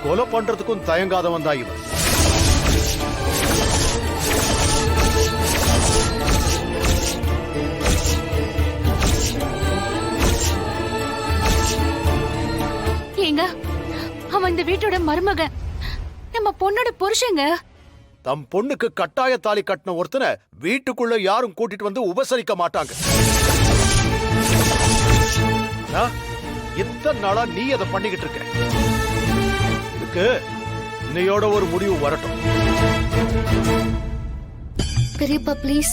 கொலை பண்றதுக்கும் தயங்காதவன் தான் இவன். ஏங்க, அவன் இந்த வீட்டோட மருமகன், நம்ம பொண்ணோட புருஷங்க. தம் பொண்ணுக்கு கட்டாய தாலி கட்டின ஒருத்தனை வீட்டுக்குள்ள யாரும் கூட்டிட்டு வந்து உபசரிக்க மாட்டாங்க. இத்தனை நாளா நீ அதை பண்ணிக்கிட்டு இருக்க. இதுக்கு இன்னையோட ஒரு முடிவு வரட்டும். பெரியப்பா ப்ளீஸ்,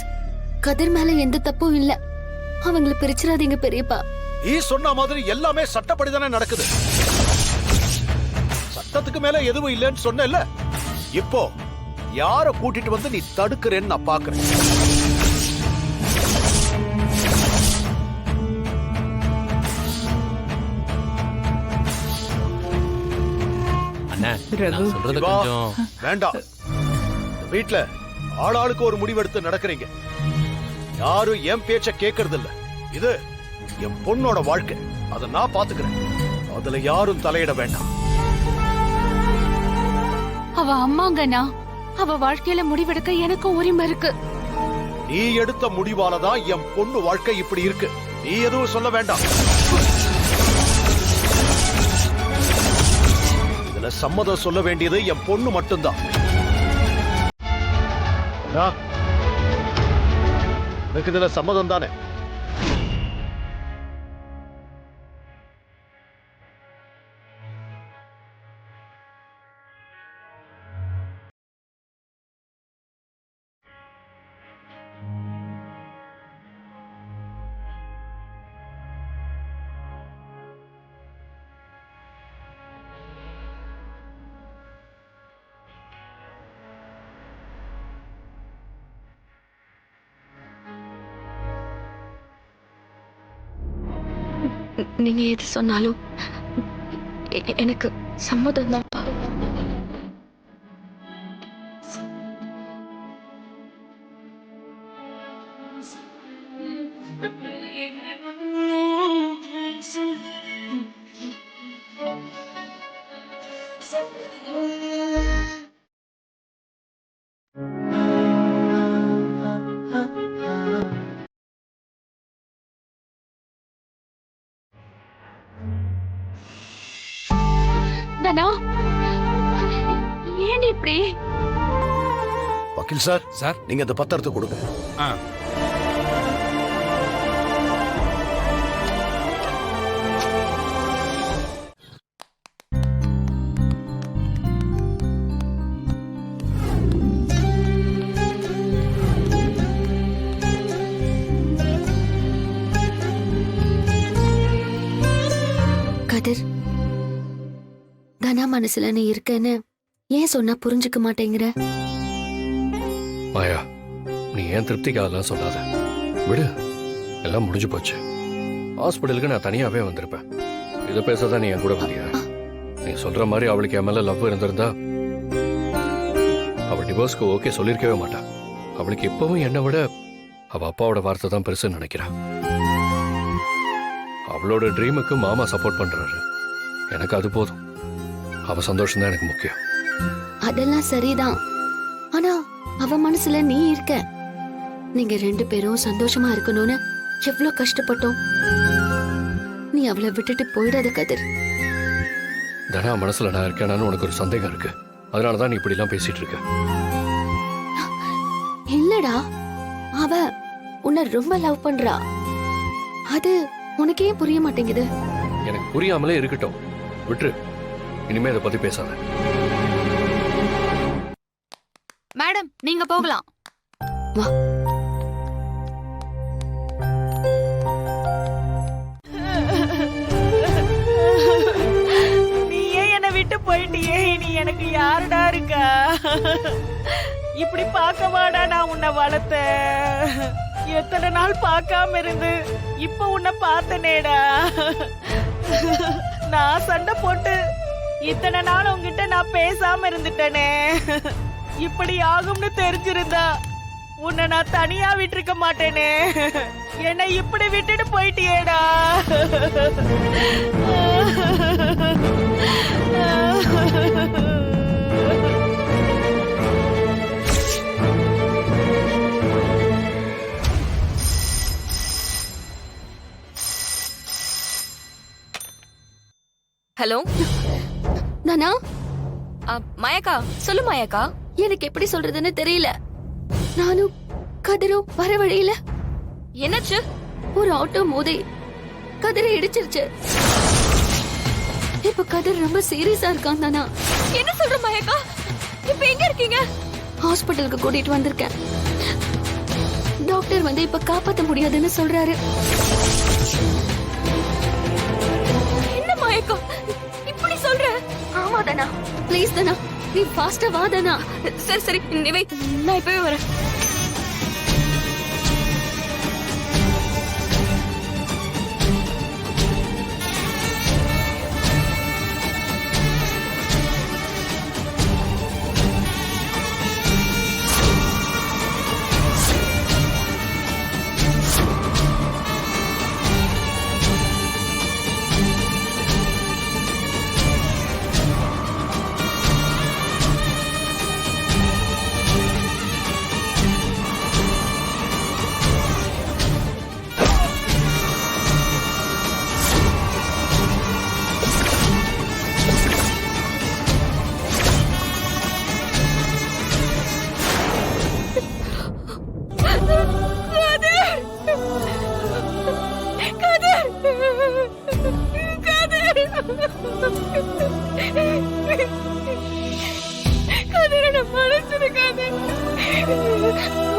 கதிர் மேல எந்த தப்பும் இல்ல, அவங்கள பிரிச்சிடாதீங்க பெரியப்பா. நீ சொன்ன மாதிரி எல்லாமே சட்டப்படிதானே நடக்குது. சட்டத்துக்கு மேல எதுவும் இல்லைன்னு சொன்ன. இப்போ யார கூட்டிட்டு வந்து நீ தடுக்கிறேன்னு நான் பாக்குறேன். வேண்டாம். வீட்டுல ஆளாளுக்கு ஒரு முடிவெடுத்து நடக்கிறீங்க. யாரும் என் பேச்ச கேட்கறது இல்ல. இது என் பொண்ணோட வாழ்க்கை, அதை நான் பாத்துக்கிறேன். அதுல யாரும் தலையிட வேண்டாம். அவ அம்மாங்கண்ணா, அவ வாழ்க்கையில முடிவெடுக்க எனக்கு உரிமை இருக்கு. நீ எடுத்த முடிவாலதான் என் பொண்ணு வாழ்க்கை இப்படி இருக்கு. நீ எதுவும் சொல்ல வேண்டாம். இதுல சம்மதம் சொல்ல வேண்டியது என் பொண்ணு மட்டும்தான். எனக்கு இதுல சம்மதம் தானே? நீங்க எது சொன்னாலும் எனக்கு சம்மதம் தான். தனா, ஏன் இப்படி? வக்கீல் சார், நீங்க இந்த பத்திரத்தை கொடுங்க. கதிர், தனா மனசுல நீ இருக்கேன்னு ஏன் சொன்னா புரிஞ்சுக்க மாட்டேங்கிற? மாயா, நீ ஏன் திருப்திக்கு அதெல்லாம் சொல்லாத. விடு, எல்லாம் முடிஞ்சு போச்சு. ஹாஸ்பிட்டலுக்கு நான் தனியாவே வந்திருப்பேன். இதை பேசதான் நீ என் கூட வந்தியா? நீ சொல்ற மாதிரி அவளுக்கு என் மேல லவ் இருந்திருந்தா அவள் டிவோர்ஸ்க்கு ஓகே சொல்லியிருக்கவே மாட்டான். அவளுக்கு இப்பவும் என்னை விட அவ அப்பாவோட வார்த்தை தான் பெருசுன்னு நினைக்கிறான். அவளோட ட்ரீமுக்கு மாமா சப்போர்ட் பண்றாரு. எனக்கு அது போதும். அவ சந்தோஷம் தான் எனக்கு முக்கியம். அதெல்லாம் சரிதான், ஆனா அவ மனசுல நீ இருக்க. நீங்க ரெண்டு பேரும் சந்தோஷமா இருக்கணும்னு எவ்வளவு கஷ்டப்பட்டோம். நீ அவளை விட்டுட்டு போயிடாத கதிர். தனா மனசுல நான் இருக்கேனான்னு உனக்கு ஒரு சந்தேகம் இருக்கு. அதனாலதான் நீ இப்படி எல்லாம் பேசிட்டு இருக்க. இல்லடா, அவ உன்னை ரொம்ப லவ் பண்றா. அது உனக்கே புரிய மாட்டேங்குது. எனக்கு புரியாமலே இருக்கட்டும், விட்டுரு. இனிமே இதை பத்தி பேசாத. மேடம், நீங்க போகலாம். வா. நீயே என்னை விட்டு போயிட்டியே, நீ எனக்கு யாருடா இருக்கா? இப்படி பார்க்கவாடா நான் உன்னை வளர்த்த. எத்தனை நாள் பார்க்காம இருந்து இப்ப உன்னை பார்த்தனேடா. நான் சண்டை போட்டு இத்தனை நாள் உங்ககிட்ட நான் பேசாம இருந்துட்டேனே. இப்படி ஆகும்னு தெரிஞ்சிருந்தா உன்னை நான் தனியா விட்டுருக்க மாட்டேனே. என்னை இப்படி விட்டுட்டு போயிட்டியேடா. ஹலோ நானா மாயாக்கா, சொல்லு மாயாக்கா. எனக்கு எப்படி சொல்றதுன்னு தெரியல. நானும் கதிரும் வர வழியில என்னாச்சு? ஒரு ஆட்டோ மோதி கதிரை இடிச்சிருச்சு. இப்ப கதிர் ரொம்ப சீரியஸா இருக்கான் தானா. என்ன சொல்ற மாயாக்கா? இப்ப எங்க இருக்கீங்க? ஹாஸ்பிட்டலுக்கு கூட்டிட்டு வந்திருக்கேன். டாக்டர் வந்து இப்ப காப்பாத்த முடியாதுன்னு சொல்றாரு. என்ன மாயாக்கா இப்படி சொல்ற? ஆமா தானா, ப்ளீஸ் தானா, நீ ஃபாஸ்டா வா தானா. சரி சரி, நீ வை, நான் இப்பவே வரேன்.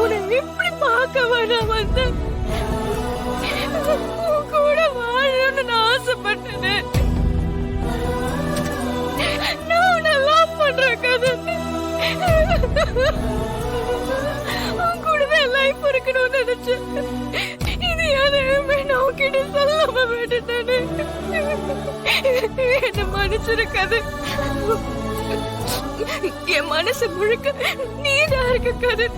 உன்னை எப்படி பார்க்கவா நான் வந்தேன்? உன் கூட வாழணும்னு நான் ஆசைப்பட்டேன். நான் உன்னை love பண்றேன் கதிர். உன் கூடவே லைஃப் இருக்கணும்னு நினைச்சேன். இது எதையுமே நான் உன்கிட்ட சொல்லாம விட்டுட்டேனே. என்ன மன்னிச்சிருக்காது. என் மனசு முழுக்க நீதான் இருக்க கதிர்.